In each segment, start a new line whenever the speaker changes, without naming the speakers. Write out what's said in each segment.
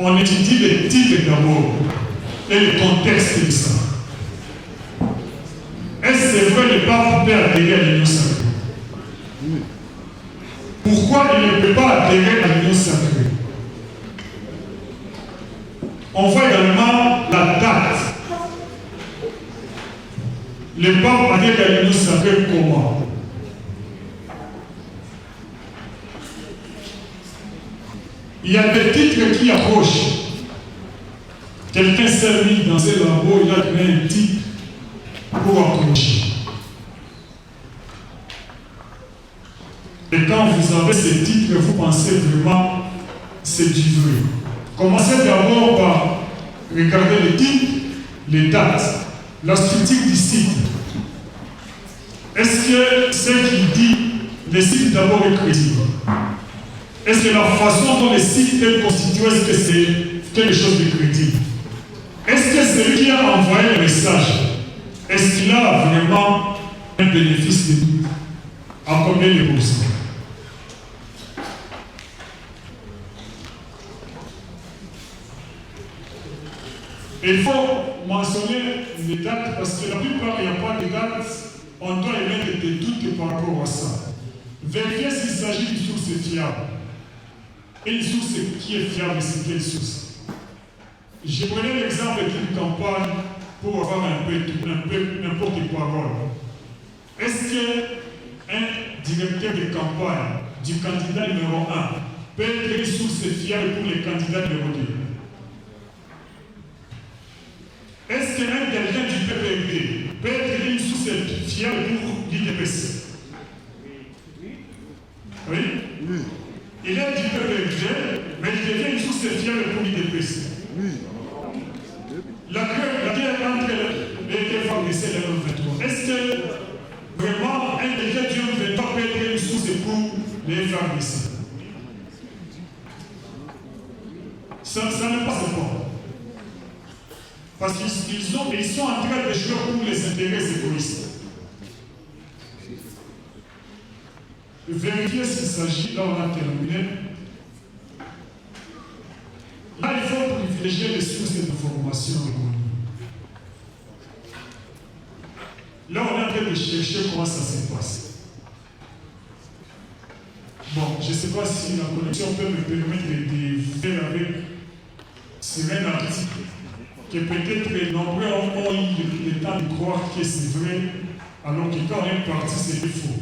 on étudie les titres d'abord et le contexte de ça. Est-ce que c'est vrai le pape peut adhérer à l'union sacrée? Pourquoi il ne peut pas adhérer à l'union sacrée? On voit également la date. Le pape adhère à l'union sacrée comment? Il y a des titres qui approchent. Quelqu'un s'est mis dans ses lambeaux, il a donné un titre pour approcher. Et quand vous avez ces titres, vous pensez vraiment c'est du vrai. Commencez d'abord par regarder les titres, les dates, la structure du site. Est-ce que ce qui dit le site d'abord est crédible? Est-ce que la façon dont le site est constitué, est-ce que c'est quelque chose de crédible? Est-ce que celui qui a envoyé le message, est-ce qu'il a vraiment un bénéfice de doute? À combien de pourcents? Il faut mentionner les dates parce que la plupart, il n'y a pas de dates. On doit émettre des doutes par rapport à ça. Vérifier s'il s'agit d'une source fiable. Et une source qui est fiable, c'est quelle source? Je prenais l'exemple d'une campagne pour avoir un peu n'importe quoi. Est-ce qu'un directeur de campagne du candidat numéro 1 peut être une source fiable pour les candidats numéro 2? Est-ce qu'un quelqu'un du PPD peut être une source fiable pour l'IDPC? Oui? Il est du PPD, mais il devient une source fiable pour l'IDPC. La guerre entre les FARDC et le M23. Est-ce que vraiment un quelqu'un du M23 peut être une source pour les FARDC? Ça n'est pas important. Parce qu'ils sont en train de jouer pour les intérêts égoïstes. Vérifier s'il s'agit, là on a terminé. Là il faut privilégier les sources d'information. Là on est en train de chercher comment ça se passe. Bon, je ne sais pas si la connexion peut me permettre de faire avec un article que peut-être les nombreux ont eu le temps de croire que c'est vrai, alors que quand on est parti, c'est faux.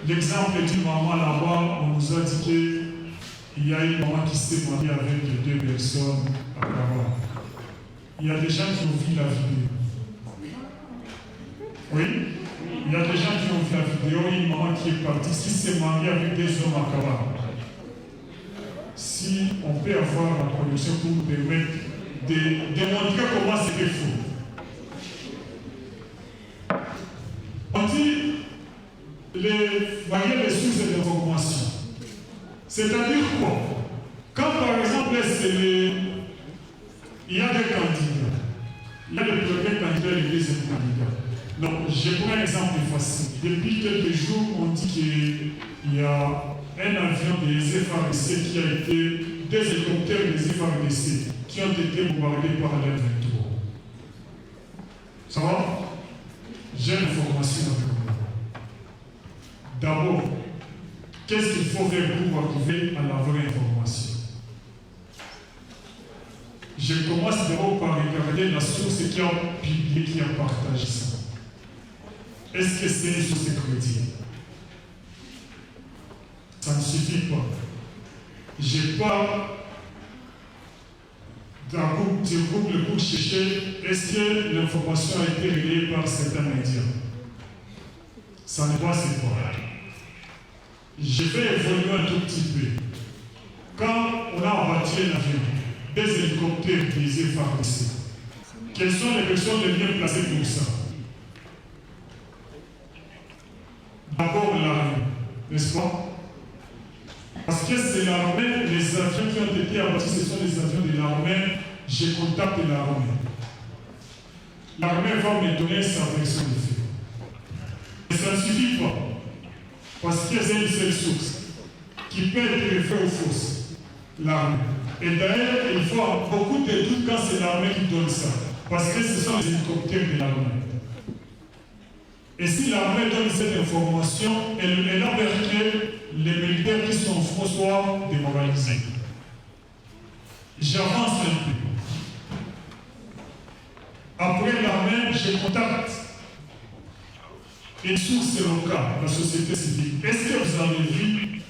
L'exemple d'une maman là-bas, on nous a dit qu'il y a une maman qui s'est mariée avec deux personnes apparemment. Il y a des gens qui ont vu la vidéo. Oui? Il y a des gens qui ont vu la vidéo, une maman qui est partie, qui s'est mariée avec des hommes à cabane. Si on peut avoir la connexion pour nous permettre de démontrer comment c'était faux. On dit varier les sources d'information. C'est-à-dire quoi? Quand par exemple il y a des candidats, il y a le premier candidat et le deuxième candidat. Donc, je prends un exemple facile. Depuis quelques jours, on dit qu'il y a un avion des FARDC qui a été, des hélicoptères des FARDC qui ont été bombardés par l'M23. Ça va? J'ai l'information avec moi. D'abord, qu'est-ce qu'il faut faire pour arriver à la vraie information? Je commence d'abord par regarder la source qui a publié, qui a partagé ça. Est-ce que c'est une source crédible? Ça ne suffit pas. Je pars d'un groupe pour chercher est-ce que l'information a été relayée par certains médias. Ça ne passe pas. Je vais évoluer un tout petit peu. Quand on a abattu un avion, des hélicoptères des FARDC, quelles sont les personnes les mieux placées pour ça? D'abord l'armée, n'est-ce pas? Parce que c'est l'armée, les avions qui ont été abattus, ce sont les avions de l'armée, je contacte l'armée. L'armée va me donner sa version de fait. Mais ça ne suffit pas. Parce que c'est une seule source qui peut être vraie ou fausse. L'armée. Et d'ailleurs, il faut beaucoup de doutes quand c'est l'armée qui donne ça. Parce que ce sont les hélicoptères de l'armée. Et si l'armée donne cette information, elle a peur que les militaires qui sont faux soient démoralisés. J'avance un peu. Après l'armée, je contacte une source locale, la société civile. Est-ce que vous avez vu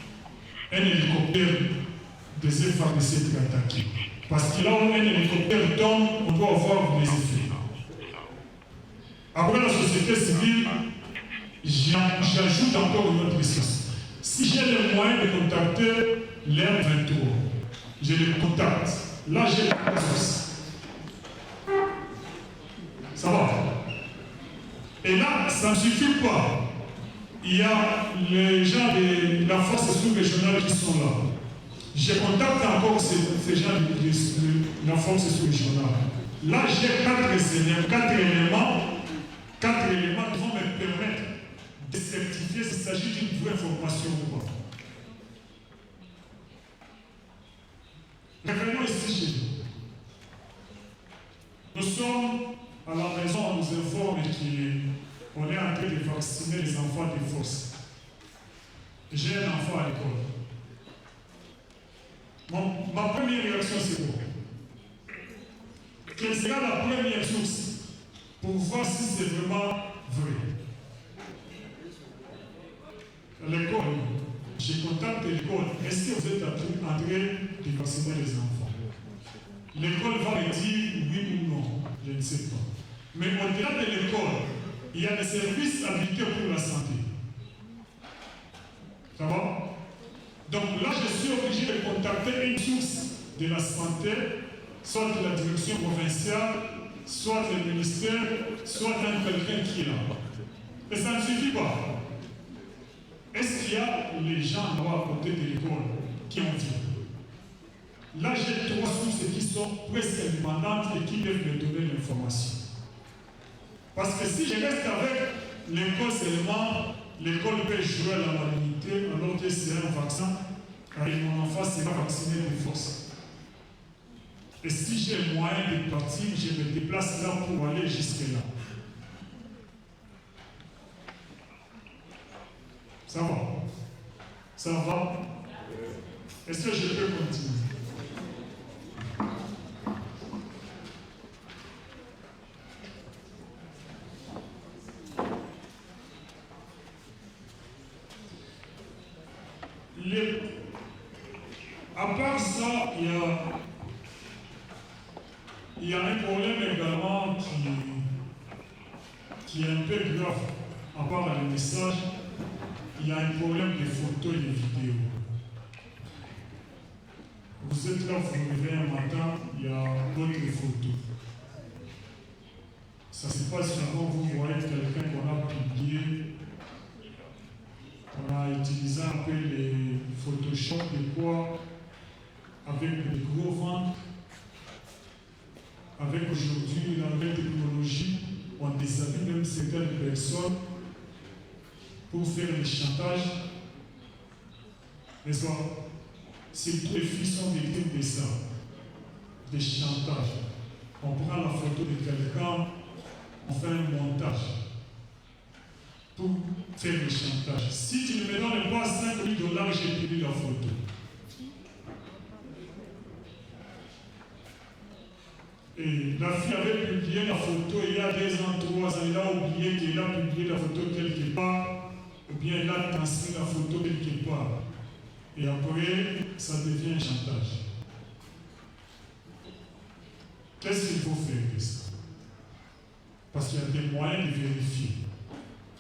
un hélicoptère des FARDC qui est attaqué? Parce que là où un hélicoptère tombe, on doit avoir les effets. Après la société civile, j'ajoute encore une autre chose. Si j'ai le moyen de contacter l'M23, je les contacte. Là, j'ai la source. Ça va? Et là, ça ne suffit pas. Il y a les gens de la force sous-régionale qui sont là. Je contacte encore ces gens de la force sous-régionale. Là, j'ai quatre éléments qui vont me permettre de certifier s'il s'agit d'une vraie information ou pas. Revenons ici chez nous. Nous sommes à la maison, on nous informe qu'on est en train de vacciner les enfants des forces. J'ai un enfant à l'école. Ma première réaction, c'est quoi? Quelle sera la première source pour voir si c'est vraiment vrai? L'école. Je contacte l'école. Est-ce que vous êtes en train de vacciner les enfants? L'école va me dire oui ou non. Je ne sais pas. Mais au-delà de l'école, il y a des services habilités pour la santé. Ça va? Donc là, je suis obligé de contacter une source de la santé, soit de la direction provinciale, soit le ministère, soit même quelqu'un qui est là. Et ça ne suffit pas. Est-ce qu'il y a les gens là à côté de l'école qui ont dit? Là, j'ai trois sources qui sont presque indépendantes et qui peuvent me donner l'information. Parce que si je reste avec l'école seulement, l'école peut jouer à la malignité alors que c'est un vaccin, car mon enfant sera vacciné de force. Et si j'ai le moyen de partir, je me déplace là pour aller jusque-là. Ça va? Ça va? Est-ce que je peux continuer? À part ça, il y a un problème également qui est un peu grave. À part les messages, il y a un problème de photos et de vidéos. Vous êtes là, vous vous réveillez un matin, il y a d'autres photos. Ça se passe souvent, vous voyez quelqu'un qu'on a publié. On a utilisé un peu les Photoshop de quoi, avec des gros ventres. Avec aujourd'hui la nouvelle technologie, on déshabille même certaines personnes pour faire des chantages. N'est-ce pas? Surtout les filles sont victimes de ça, des chantages. On prend la photo de quelqu'un, on fait un montage pour faire le chantage. Si tu ne me donnes pas 5 000 $, j'ai publié la photo. Et la fille avait publié la photo il y a 2 ans, 3 ans, elle a oublié qu'elle a publié la photo quelque part, ou bien elle a transmis la photo quelque part. Et après, ça devient un chantage. Qu'est-ce qu'il faut faire de ça? Parce qu'il y a des moyens de vérifier.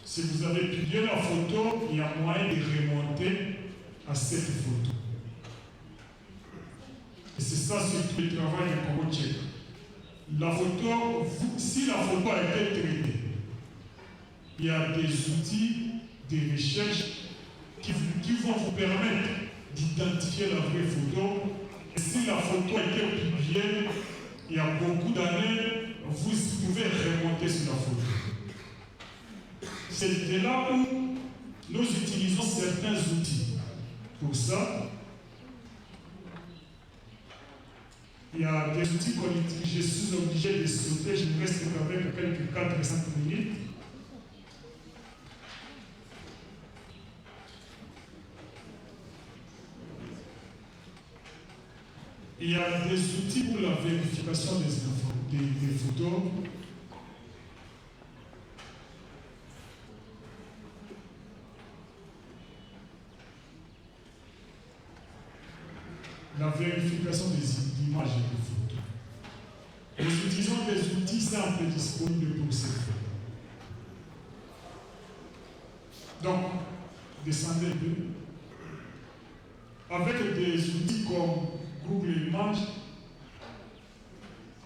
Si vous avez publié la photo, il y a moyen de remonter à cette photo. Et c'est ça surtout le travail de Congo Tchèque. La photo, si la photo a été traitée, il y a des outils de recherche qui vont vous permettre d'identifier la vraie photo. Et si la photo a été publiée il y a beaucoup d'années, vous pouvez remonter sur la photo. C'est de là où nous utilisons certains outils. Pour ça, Il y a des outils cognitifs, je suis obligé de sauter, je ne reste qu'avec quelques 4-5 minutes. Il y a des outils pour la vérification des photos. La vérification des images et des photos. Nous utilisons des outils simples et disponibles pour ces photos. Donc, descendez un peu. Avec des outils comme Google Images,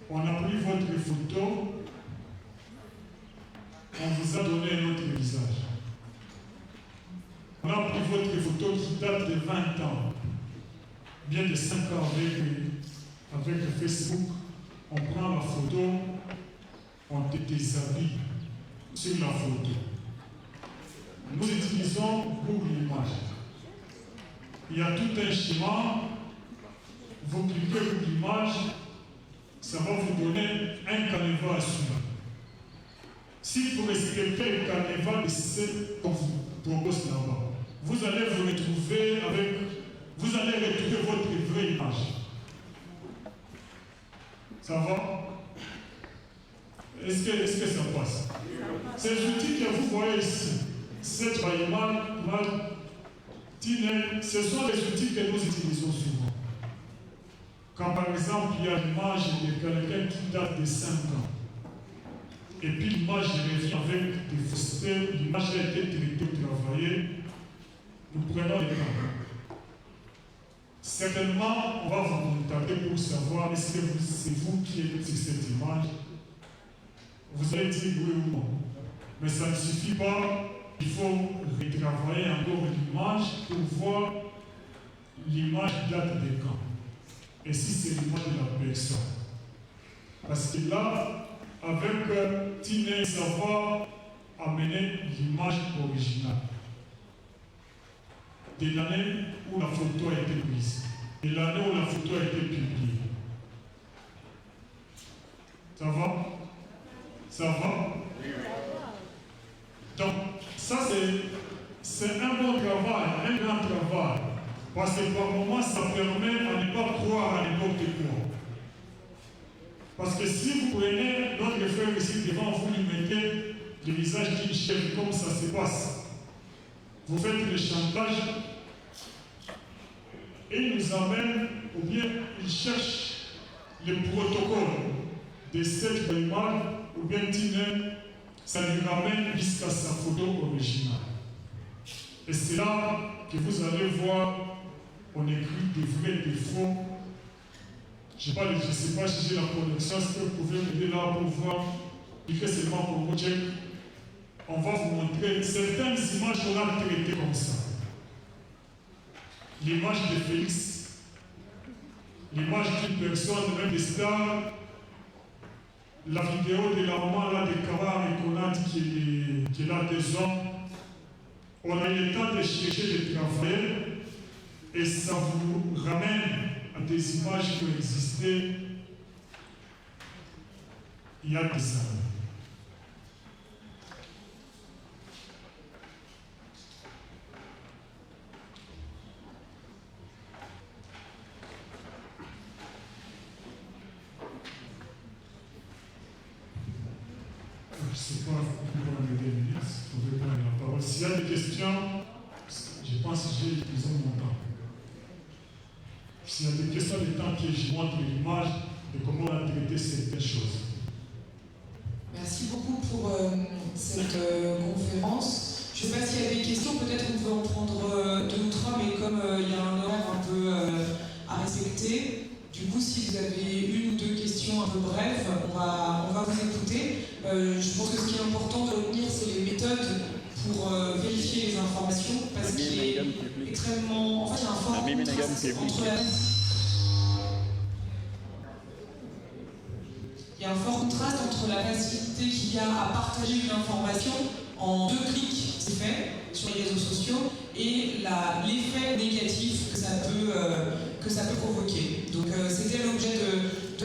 on a pris votre photo, on vous a donné un autre visage. On a pris votre photo qui date de 20 ans, bien de 5 ans avec Facebook. On prend la photo, on te déshabille sur la photo. Nous utilisons Google Images. Il y a tout un schéma. Vous cliquez sur l'image, ça va vous donner un canevas à suivre. Si vous respectez le canevas de ce qu'on vous propose là-bas, vous allez vous retrouver avec, vous allez retrouver votre vraie image. Ça va? Est-ce que ça passe? Ces outils que vous voyez ici, cette image, ce sont des outils que nous utilisons souvent. Quand par exemple il y a l'image de quelqu'un qui date de 5 ans, et puis l'image revient avec des faussetés, l'image a été traitée, travaillée, nous prenons le temps. Certainement, on va vous contacter pour savoir est-ce que c'est vous qui êtes sur cette image. Vous allez dire oui ou non. Mais ça ne suffit pas, il faut retravailler encore l'image pour voir l'image date de quand. Et si c'est l'image de la personne. Parce que là, avec Tine, ça va amener l'image originale de l'année où la photo a été prise, de l'année où la photo a été publiée. Ça va? Ça va? Donc, ça c'est un bon travail, un grand travail. Parce que par moments, ça permet à ne pas croire à n'importe quoi. Parce que si vous prenez notre frère ici devant vous, lui mettez le visage d'une chèvre, comme ça se passe. Vous faites le chantage, et il nous amène, ou bien il cherche le protocole de cette image, ou bien ça lui ramène jusqu'à sa photo originale. Et c'est là que vous allez voir, on écrit des vrais, des faux. Je ne sais pas si j'ai la connexion, est-ce que vous pouvez m'aider là pour voir, cliquez seulement pour vous check. On va vous montrer certaines images qu'on a traitées comme ça. L'image de Félix, l'image d'une personne, même des stars, la vidéo de la maman là de Kawar et qu'on a dit qu'il a des hommes. On a eu le temps de chercher, de travailler, et ça vous ramène à des images qui ont existé il y a des années. Je ne sais pas, vous pouvez me donner 2 minutes, vous pouvez prendre la parole. S'il y a des questions, je pense que j'ai utilisé mon temps. S'il y a des questions de temps que je montre l'image de comment on a traité certaines choses.
Merci beaucoup pour cette conférence. Je ne sais pas s'il y a des questions, peut-être on peut en prendre 2 ou 3, mais comme il y a un horaire un peu à respecter, du coup, si vous avez 1 ou 2 questions un peu brèves, on va vous écouter. Je pense que ce qui est important de retenir, c'est les méthodes pour vérifier les informations, parce qu'il est extrêmement... En fait, il y a un fort contraste entre la... Il y a un fort contraste entre la facilité qu'il y a à partager une information en 2 clics, c'est fait, sur les réseaux sociaux, et l'effet négatif que ça peut provoquer. Donc c'était l'objet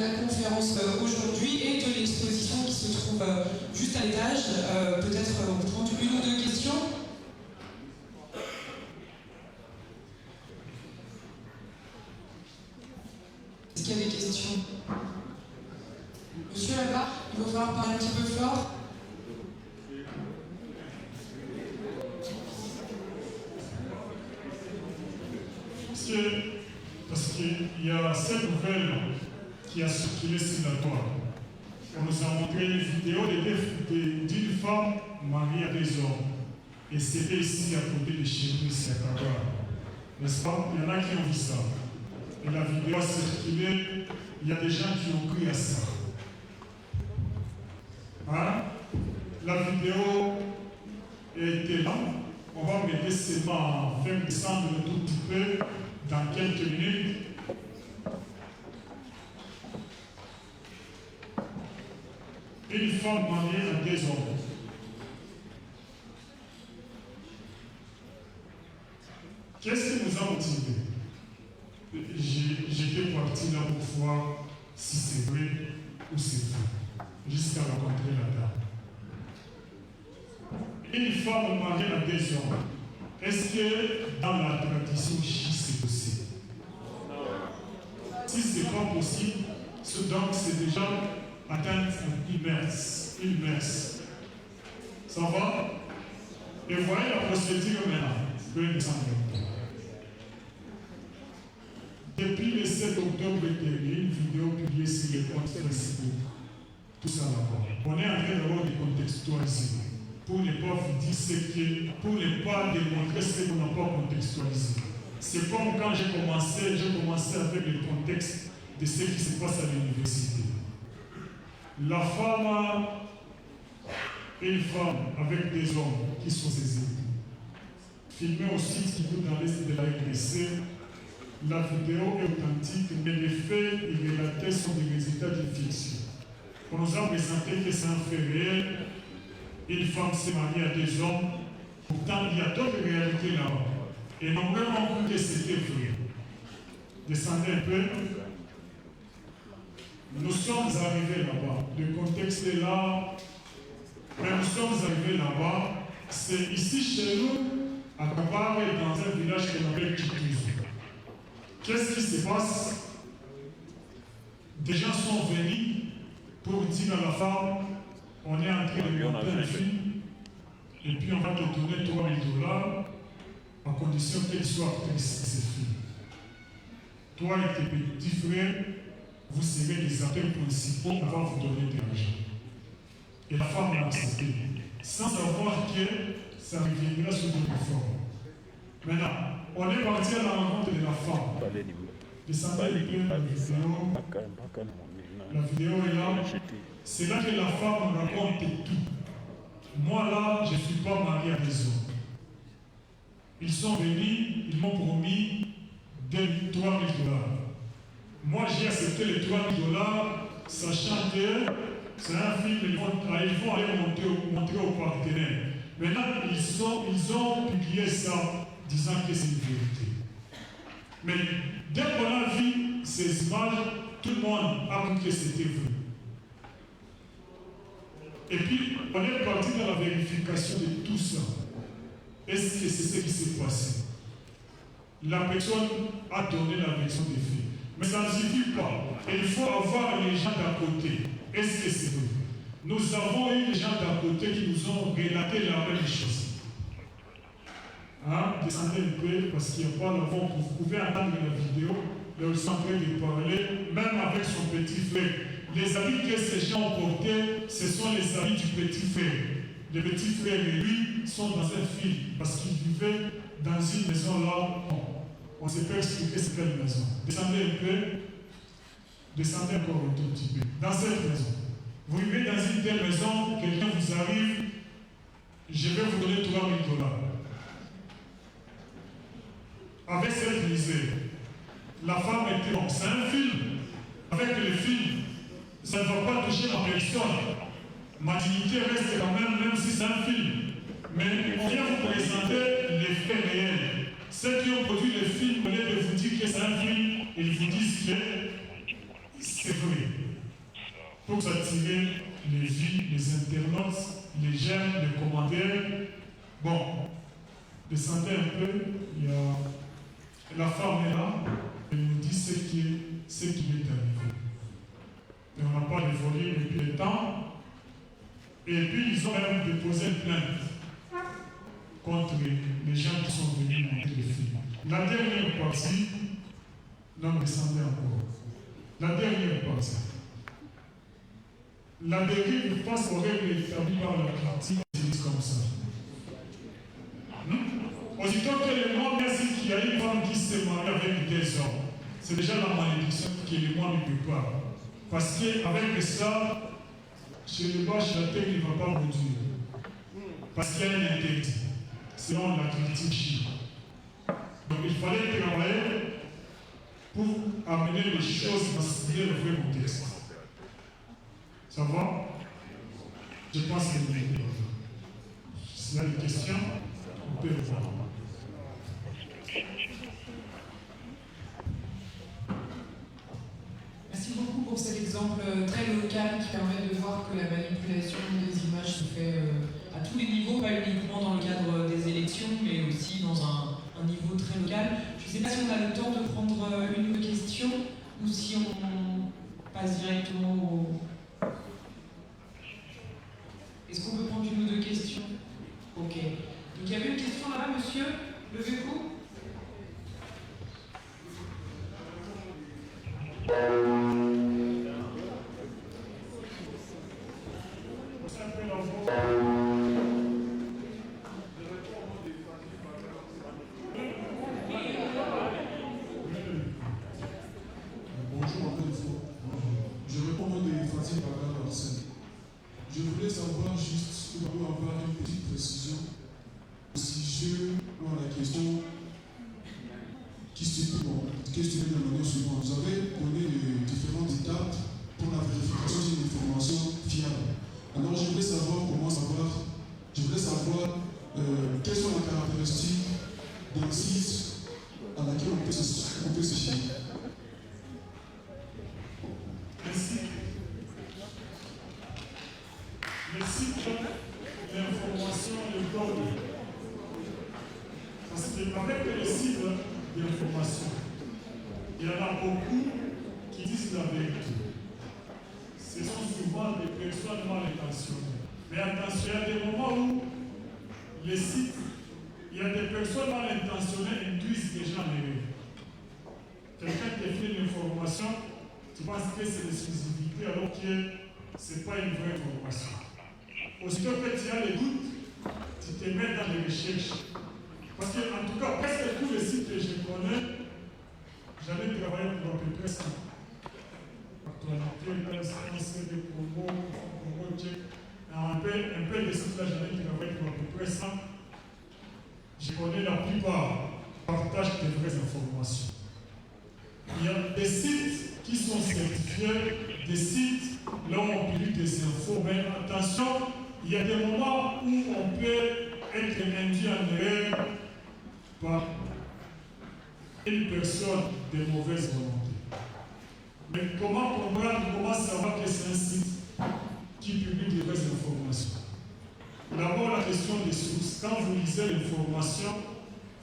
la conférence aujourd'hui et de l'exposition qui se trouve juste à l'étage. Peut-être on peut prendre une ou deux questions. Est-ce qu'il y a des questions? Monsieur là-bas, il va falloir parler un petit peu fort.
Parce qu'il y a cette nouvelle qui a circulé sur la toile. On nous a montré une vidéo d'une femme mariée à des hommes. Et c'était ici à côté de chez nous, ici à Kawa. N'est-ce pas? Il y en a qui ont vu ça. Et la vidéo a circulé, il y a des gens qui ont cru à ça. Hein? La vidéo était là. On va mettre seulement 20 décembre un tout petit peu dans quelques minutes. Une femme mariée à des hommes. Qu'est-ce qui nous a motivés? J'étais parti là pour voir si c'est vrai ou c'est faux, jusqu'à rencontrer la dame. Une femme mariée à des hommes, est-ce que dans la tradition chiite c'est possible? Si ce n'est pas possible, donc c'est déjà atteindre une messe. Ça va? Et voyez la procédure maintenant. Depuis le 7 octobre dernier, une vidéo publiée sur les comptes Facebook. Tout ça d'abord. On est en train d'avoir des contextualiser. Pour ne pas vous dire pour ne pas démontrer ce qu'on n'a pas contextualisé. C'est comme quand j'ai commencé avec le contexte de ce qui se passe à l'université. La femme, une femme avec des hommes qui sont ses époux, filmée au site qui vous dans l'est de la RDC, la vidéo est authentique, mais les faits et relatés sont des résultats d'une fiction. On nous a présenté que c'est un fait réel. Une femme s'est mariée à des hommes. Pourtant, il y a d'autres réalités là-bas. Et nombreux ont cru que c'était vrai. Descendez un peu. Nous sommes arrivés là-bas. Le contexte est là. Mais nous sommes arrivés là-bas. C'est ici chez nous, à Kabare, dans un village qu'on appelle Kituzu. Qu'est-ce qui se passe? Des gens sont venus pour dire à la femme, on est en train de monter un film, et puis on va te donner $3,000 à condition qu'elle soit actrice de ce film. Toi et tes petits frères, vous serez les acteurs principaux, on va vous donner de l'argent. Et la femme a accepté, sans savoir que ça reviendra sous une forme. Maintenant, on est parti à la rencontre de la femme. Descendez un peu la vidéo. La vidéo est là. C'est là que la femme raconte tout. Moi là, je ne suis pas marié à des hommes. Ils sont venus, ils m'ont promis $3,000. Moi j'ai accepté les $3,000, sachant que c'est un film, ils vont aller montrer aux partenaires. Maintenant, ils ont publié ça, disant que c'est une vérité. Mais dès qu'on a vu ces images, tout le monde a cru que c'était vrai. Et puis, on est parti dans la vérification de tout ça. Est-ce que c'est ce qui s'est passé? La personne a donné la version des faits. Mais ça ne suffit pas. Il faut avoir les gens d'à côté. Est-ce que c'est vrai? Nous avons eu des gens d'à côté qui nous ont relaté la même chose. Hein? Descendez un peu, parce qu'il n'y a pas longtemps, vous pouvez entendre la vidéo, là où ils sont en train de parler, même avec son petit frère. Les habits que ces gens ont portés, ce sont les habits du petit frère. Le petit frère et lui sont dans un film, parce qu'ils vivaient dans une maison là. On ne sait pas expliquer c'est quelle maison. Descendez un peu, descendez encore un tout petit peu. Dans cette maison. Vous vivez dans une telle maison, quelqu'un vous arrive, je vais vous donner $3,000. Avec cette misère, la femme était bon. C'est un film. Avec le film, ça ne va pas toucher la personne. Ma dignité reste quand même si c'est un film. Mais on vient vous présenter les faits réels. Ceux qui ont produit le film, au lieu de vous dire que c'est un film, ils vous disent que c'est vrai. vous attirer les vies, les internautes, les j'aime, les commentaires. Bon, descendez un peu, il y a la femme est là, elle nous dit ce qui est arrivé. Et on n'a pas évolué depuis le temps. Et puis ils ont même déposé une plainte contre les gens qui sont venus monter les films. La dernière partie, non, descendez encore. La dernière partie. La dérive face aux règles établies par la pratique, c'est comme ça. Aussitôt que le monde merci qu'il y a une femme qui s'est mariée avec des hommes, c'est déjà la malédiction que le monde ne peut pas. Parce qu'avec ça, chez les bâches, la terre ne va pas produire. Parce qu'il y a un interdit, selon la critique chine. Donc il fallait travailler pour amener les choses dans le vrai contexte. Ça va? Je pense que vous avez. S'il y a des questions, on peut répondre.
Merci beaucoup pour cet exemple très local qui permet de voir que la manipulation des images se fait à tous les niveaux, pas uniquement dans le cadre des élections, mais aussi dans un niveau très local. Je ne sais pas si on a le temps de prendre une question ou si on passe directement au... Est-ce qu'on peut prendre une ou deux questions? Ok. Donc il y avait une question là-bas, monsieur. Levez-vous.
Je voulais savoir juste, pour avoir une petite précision au sujet ou à la question qui se de la manière suivante. Vous avez donné les différentes étapes pour la vérification d'une information fiable. Alors je voulais savoir quelles sont les caractéristiques d'un site à laquelle on peut se fier.
Le site d'information de code. Parce qu'avec les sites d'information, il y en a beaucoup qui disent la vérité. Ce sont souvent des personnes mal intentionnées. Mais attention, il y a des moments où les sites, il y a des personnes mal intentionnées induisent des gens à rêver. Quelqu'un qui fait une information, tu penses que c'est l'exclusivité alors que ce n'est pas une vraie information. Aussitôt que tu as les doutes, tu te mets dans les recherches. Parce que, en tout cas, presque tous les sites que je connais, j'allais travailler pour à peu près ça. Actualité, français, des promos, un peu de sites là, j'allais travailler pour à peu près ça. Je connais la plupart, partagent des vraies informations. Il y a des sites qui sont certifiés, des sites là où on publie des infos, mais attention, il y a des moments où on peut être induit en erreur par une personne de mauvaise volonté. Mais comment comprendre, comment savoir que c'est un site qui publie des vraies informations? D'abord, la question des sources. Quand vous lisez l'information,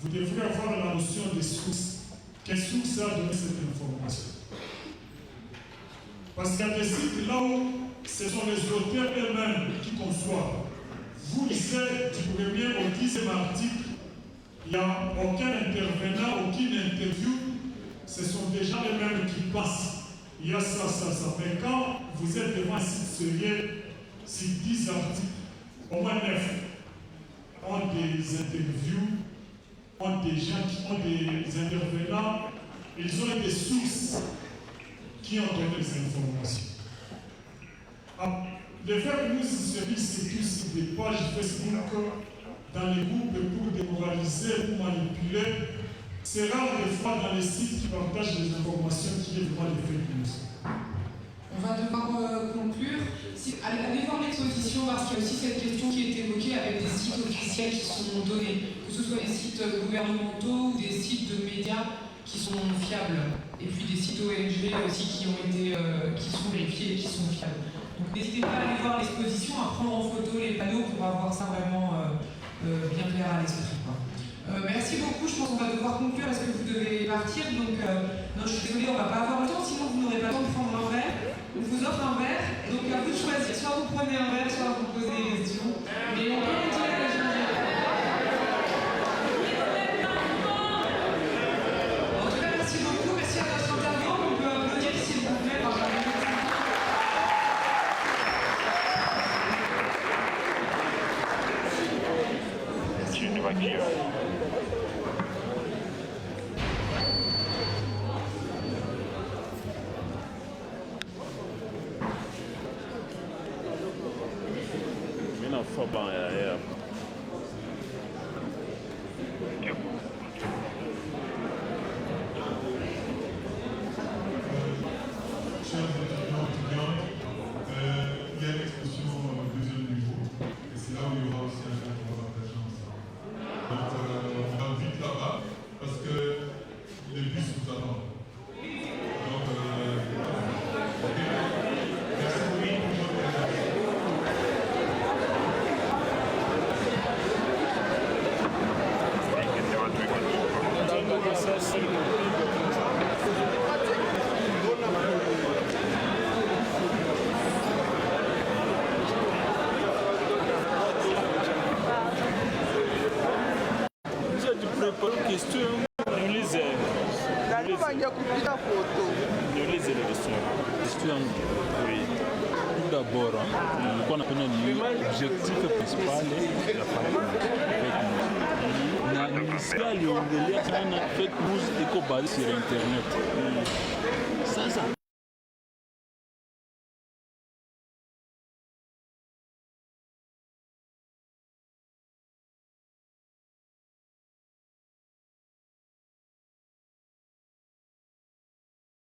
vous devrez avoir la notion des sources. Quelle source a donné cette information? Parce qu'il y a des sites là où ce sont les auteurs eux-mêmes qui conçoivent. Vous lisez du premier au 10e article, il n'y a aucun intervenant, aucune interview, ce sont des gens eux-mêmes qui passent. Il y a ça. Mais quand vous êtes devant un site sérieux, sur 10 articles, au moins 9 ont des interviews, ont des gens qui ont des intervenants, ils ont des sources qui ont donné les informations. Le fait que nous services tous des pages Facebook dans les groupes pour démoraliser, pour manipuler, c'est rare des fois dans les sites qui partagent des informations qui est vraiment des fake news.
On va devoir conclure. Allez voir l'exposition parce qu'il y a aussi cette question qui est évoquée avec des sites officiels qui sont donnés, que ce soit des sites gouvernementaux ou des sites de médias qui sont fiables, et puis des sites ONG aussi qui sont vérifiés et qui sont fiables. n'hésitez pas à aller voir l'exposition, à prendre en photo les panneaux pour avoir ça vraiment bien clair à l'esprit. Merci beaucoup, je pense qu'on va devoir conclure parce que vous devez partir, donc non, je suis désolée, on ne va pas avoir le temps, sinon vous n'aurez pas le temps de prendre un verre. On vous offre un verre, donc à vous de choisir, soit vous prenez un verre, soit vous posez des questions. Mais on peut continuer à échanger. En tout cas, merci beaucoup, merci à notre intervenant, on peut applaudir s'il vous plaît.
Chers étudiants, il y a une exposition deuxième niveau, et c'est là où il y aura aussi un verre qu'on va partager ensemble. Donc on va vite là-bas, parce que les bus vous attendent. Donc, merci
question, nous lisons les questions. Oui. Tout d'abord, on a l'objectif principal de la fake news. Fake news est basé sur Internet. Sasa